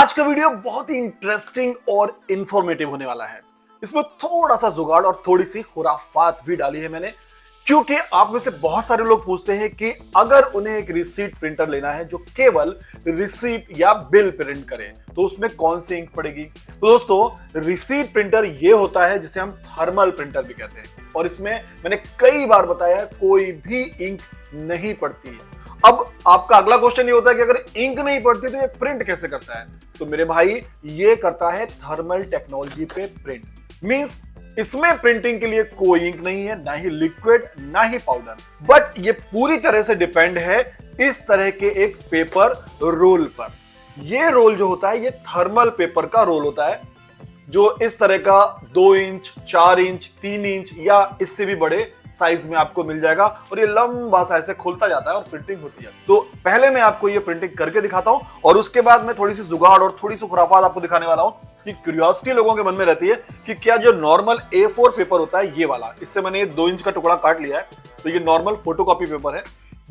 आज का वीडियो बहुत ही इंटरेस्टिंग और इंफॉर्मेटिव होने वाला है। इसमें थोड़ा सा जुगाड़ और थोड़ी सी खुराफात भी डाली है मैंने, क्योंकि आप में से बहुत सारे लोग पूछते हैं कि अगर उन्हें एक रिसीट प्रिंटर लेना है जो केवल रिसीट या बिल प्रिंट करे तो उसमें कौन सी इंक पड़ेगी। तो दोस्तों, रिसीट प्रिंटर ये होता है जिसे हम थर्मल प्रिंटर भी कहते हैं, और इसमें मैंने कई बार बताया कोई भी इंक नहीं पड़ती। अब आपका अगला क्वेश्चन ये होता है कि अगर इंक नहीं पड़ती तो ये प्रिंट कैसे करता है। तो मेरे भाई, ये करता है थर्मल टेक्नोलॉजी पे प्रिंट। मींस इसमें प्रिंटिंग के लिए कोई इंक नहीं है, ना ही लिक्विड ना ही पाउडर, बट ये पूरी तरह से डिपेंड है इस तरह के एक पेपर रोल पर। ये रोल जो होता है ये थर्मल पेपर का रोल होता है, जो इस तरह का 2 इंच 4 इंच 3 इंच या इससे भी बड़े साइज में आपको मिल जाएगा, और ये लंबा सा ऐसे खुलता जाता है और प्रिंटिंग होती है। तो पहले मैं आपको ये प्रिंटिंग करके दिखाता हूं, और उसके बाद मैं थोड़ी सी जुगाड़ और थोड़ी सी खुराफात आपको दिखाने वाला हूं कि क्यूरियोसिटी लोगों के मन में रहती है कि क्या जो नॉर्मल A4 पेपर होता है ये वाला, इससे मैंने ये 2 इंच का टुकड़ा काट लिया है, तो ये नॉर्मल फोटोकॉपी पेपर है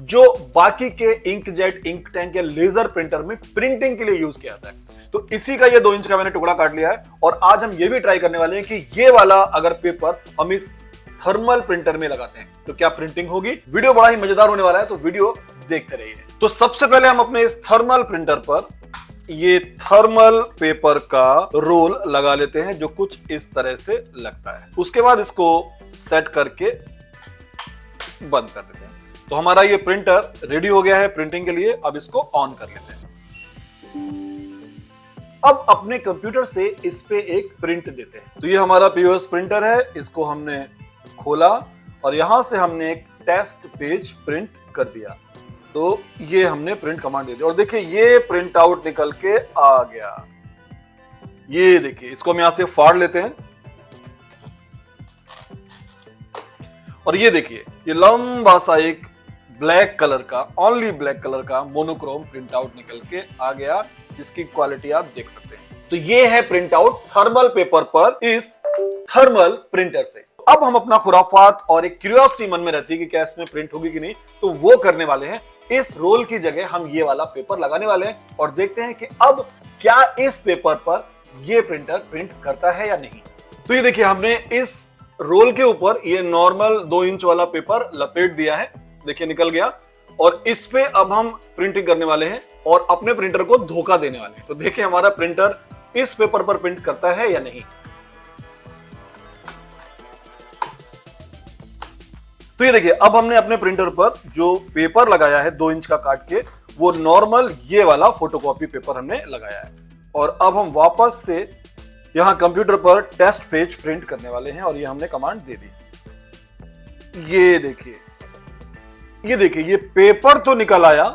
जो बाकी के इंकजेट, इंक टैंक या लेजर प्रिंटर में प्रिंटिंग के लिए यूज किया जाता है। तो इसी का ये 2 इंच का मैंने टुकड़ा काट लिया है, और आज हम ये भी ट्राई करने वाले हैं कि ये वाला अगर पेपर हम इस थर्मल प्रिंटर में लगाते हैं तो क्या प्रिंटिंग होगी। वीडियो बड़ा ही मजेदार होने वाला है, तो वीडियो देखते रहिए। तो सबसे पहले हम अपने इस थर्मल प्रिंटर पर ये थर्मल पेपर का रोल लगा लेते हैं, जो कुछ इस तरह से लगता है। उसके बाद इसको सेट करके बंद कर देते हैं। तो हमारा ये प्रिंटर रेडी हो गया है प्रिंटिंग के लिए। अब इसको ऑन कर लेते हैं। अब अपने कंप्यूटर से इस पे एक प्रिंट देते हैं। तो ये हमारा पीओएस प्रिंटर है, इसको हमने खोला और यहां से हमने एक टेस्ट पेज प्रिंट कर दिया। तो ये हमने प्रिंट कमांड दे दी, और देखिए ये प्रिंट आउट निकल के आ गया। ये देखिए, इसको हम यहां से फाड़ लेते हैं, और ये देखिए ये लंबा सा एक ब्लैक कलर का, ओनली ब्लैक कलर का मोनोक्रोम प्रिंट आउट निकल के आ गया, जिसकी क्वालिटी आप देख सकते हैं। तो ये है प्रिंट आउट थर्मल पेपर पर इस थर्मल प्रिंटर से। अब हम अपना खुराफात और एक क्यूरियोसिटी मन में रहती है कि क्या इसमें प्रिंट होगी कि नहीं, तो वो करने वाले हैं। इस रोल की जगह हम ये वाला पेपर लगाने वाले हैं और देखते हैं कि अब क्या इस पेपर पर ये प्रिंटर प्रिंट करता है या नहीं। तो ये देखिए, हमने इस रोल के ऊपर ये नॉर्मल 2 इंच वाला पेपर लपेट दिया है, देखिए निकल गया, और इस पे अब हम प्रिंटिंग करने वाले हैं और अपने प्रिंटर को धोखा देने वाले हैं। तो देखिए हमारा प्रिंटर इस पेपर पर प्रिंट करता है या नहीं। तो ये देखिए, अब हमने अपने प्रिंटर पर जो पेपर लगाया है 2 इंच का काट के, वो नॉर्मल ये वाला फोटोकॉपी पेपर हमने लगाया है। और अब हम वापस से यहां कंप्यूटर पर टेस्ट पेज प्रिंट करने वाले हैं, और ये हमने कमांड दे दी। ये देखिए ये पेपर तो निकल आया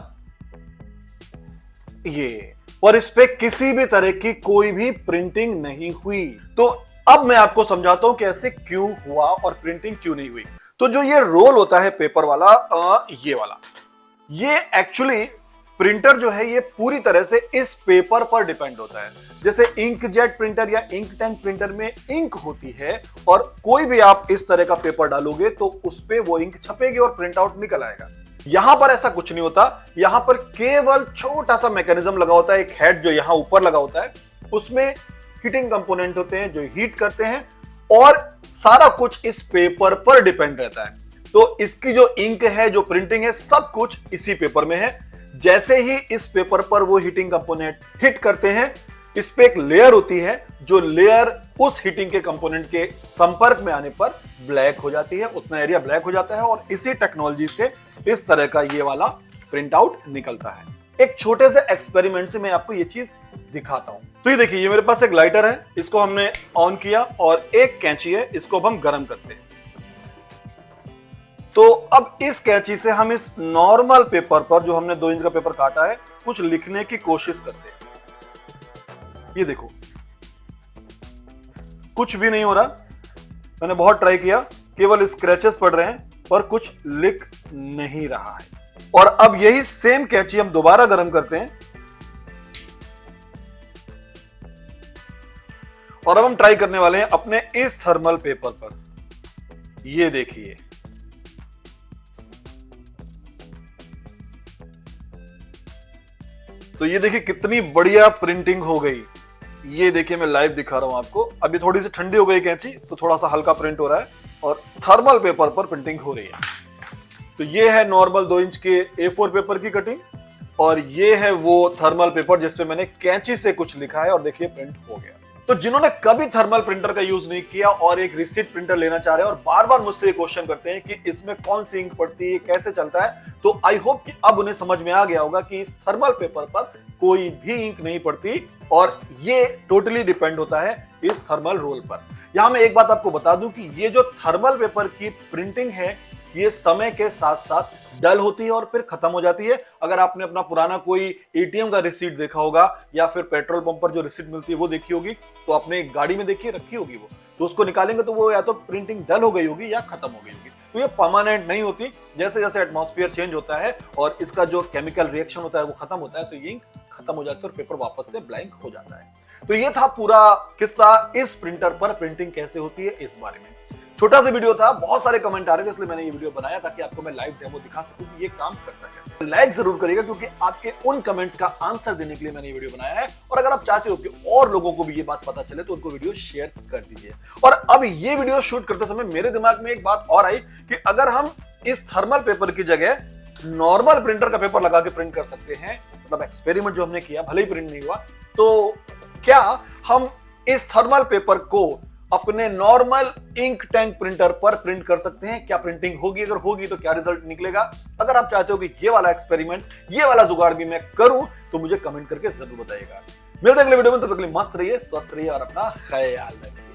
ये, और इस पे किसी भी तरह की कोई भी प्रिंटिंग नहीं हुई। तो अब मैं आपको समझाता हूं कि ऐसे क्यों हुआ और प्रिंटिंग क्यों नहीं हुई। तो जो ये रोल होता है पेपर वाला, ये वाला, ये एक्चुअली प्रिंटर जो है ये पूरी तरह से इस पेपर पर डिपेंड होता है। जैसे इंकजेट प्रिंटर या इंक टैंक प्रिंटर में इंक होती है, और कोई भी आप इस तरह का पेपर डालोगे तो उस पे वो इंक छपेगी और प्रिंट आउट निकल आएगा। यहां पर ऐसा कुछ नहीं होता। यहां पर केवल छोटा सा मैकेनिज्म लगा होता है, एक हेड जो यहां ऊपर लगा होता है, उसमें हीटिंग कंपोनेंट होते हैं जो हीट करते हैं, और सारा कुछ इस पेपर पर डिपेंड रहता है। तो इसकी जो इंक है, जो प्रिंटिंग है, सब कुछ इसी पेपर में है। जैसे ही इस पेपर पर वो हीटिंग कंपोनेंट हिट करते हैं, इस पे एक लेयर होती है, जो लेयर उस हीटिंग के कंपोनेंट के संपर्क में आने पर ब्लैक हो जाती है, उतना एरिया ब्लैक हो जाता है, और इसी टेक्नोलॉजी से इस तरह का ये वाला प्रिंट आउट निकलता है। एक छोटे से एक्सपेरिमेंट से मैं आपको ये चीज दिखाता हूं। तो ये देखिए, ये मेरे पास एक लाइटर है, इसको हमने ऑन किया, और एक कैंची है, इसको अब हम गर्म करते हैं। तो अब इस कैंची से हम इस नॉर्मल पेपर पर, जो हमने 2 इंच का पेपर काटा है, कुछ लिखने की कोशिश करते हैं। ये देखो, कुछ भी नहीं हो रहा। मैंने बहुत ट्राई किया, केवल स्क्रैचेस पड़ रहे हैं, पर कुछ लिख नहीं रहा है। और अब यही सेम कैंची हम दोबारा गर्म करते हैं, और अब हम ट्राई करने वाले हैं अपने इस थर्मल पेपर पर। ये देखिए, तो तो ये देखिए कितनी बढ़िया प्रिंटिंग हो गई। ये देखिए मैं लाइव दिखा रहा हूं आपको। अभी थोड़ी सी ठंडी हो गई कैंची तो थोड़ा सा हल्का प्रिंट हो रहा है और थर्मल पेपर पर प्रिंटिंग हो रही है। तो ये है नॉर्मल 2 इंच के A4 पेपर की कटिंग और ये है वो थर्मल पेपर जिसपे मैंने कैंची से कुछ लिखा है और देखिए प्रिंट हो गया। तो जिन्होंने कभी थर्मल प्रिंटर का यूज नहीं किया और एक रिसीट प्रिंटर लेना चाह रहे हैं और बार बार मुझसे क्वेश्चन करते हैं कि इसमें कौन सी इंक पड़ती है, कैसे चलता है, तो आई होप कि अब उन्हें समझ में आ गया होगा कि इस थर्मल पेपर पर कोई भी इंक नहीं पड़ती और ये टोटली डिपेंड होता है इस थर्मल रोल पर। यहां मैं एक बात आपको बता दूं कि ये जो थर्मल पेपर की प्रिंटिंग है ये समय के साथ साथ डल होती है और फिर खत्म हो जाती है। अगर आपने अपना पुराना कोई एटीएम का रिसीट देखा होगा या फिर पेट्रोल पंप पर जो रिसीट मिलती है वो देखी होगी, तो अपने गाड़ी में देखिए रखी होगी वो, तो उसको निकालेंगे तो वो या तो प्रिंटिंग डल हो गई होगी या खत्म हो गई होगी। तो ये परमानेंट नहीं होती। जैसे जैसे एटमॉस्फेयर चेंज होता है और इसका जो केमिकल रिएक्शन होता है वो खत्म होता है तो ये इंक खत्म हो जाती है और पेपर वापस से ब्लैंक हो जाता है। तो ये था पूरा किस्सा इस प्रिंटर पर प्रिंटिंग कैसे होती है इस बारे में। छोटा सा वीडियो था, बहुत सारे कमेंट आ रहे थे इसलिए मैंने ये वीडियो बनाया ताकि आपको मैं लाइव डेमो दिखा सकूं कि ये काम करता कैसे। लाइक जरूर करिएगा क्योंकि आपके उन कमेंट्स का आंसर देने के लिए मैंने ये वीडियो बनाया है और अगर आप चाहते हो कि और लोगों को भी ये बात पता चले तो उनको वीडियो शेयर कर दीजिए। और अब ये वीडियो शूट करते समय मेरे दिमाग में एक बात और आई कि अगर हम इस थर्मल पेपर की जगह नॉर्मल प्रिंटर का पेपर लगा के प्रिंट कर सकते हैं, मतलब एक्सपेरिमेंट जो हमने किया भले ही प्रिंट नहीं हुआ, तो क्या हम इस थर्मल पेपर को अपने नॉर्मल इंक टैंक प्रिंटर पर प्रिंट कर सकते हैं? क्या प्रिंटिंग होगी? अगर होगी तो क्या रिजल्ट निकलेगा? अगर आप चाहते हो कि ये वाला एक्सपेरिमेंट, ये वाला जुगाड़ भी मैं करूं तो मुझे कमेंट करके जरूर बताइएगा। मिलते हैं अगले वीडियो में, तब तक के लिए मस्त रहिए, स्वस्थ रहिए और अपना ख्याल रखिए।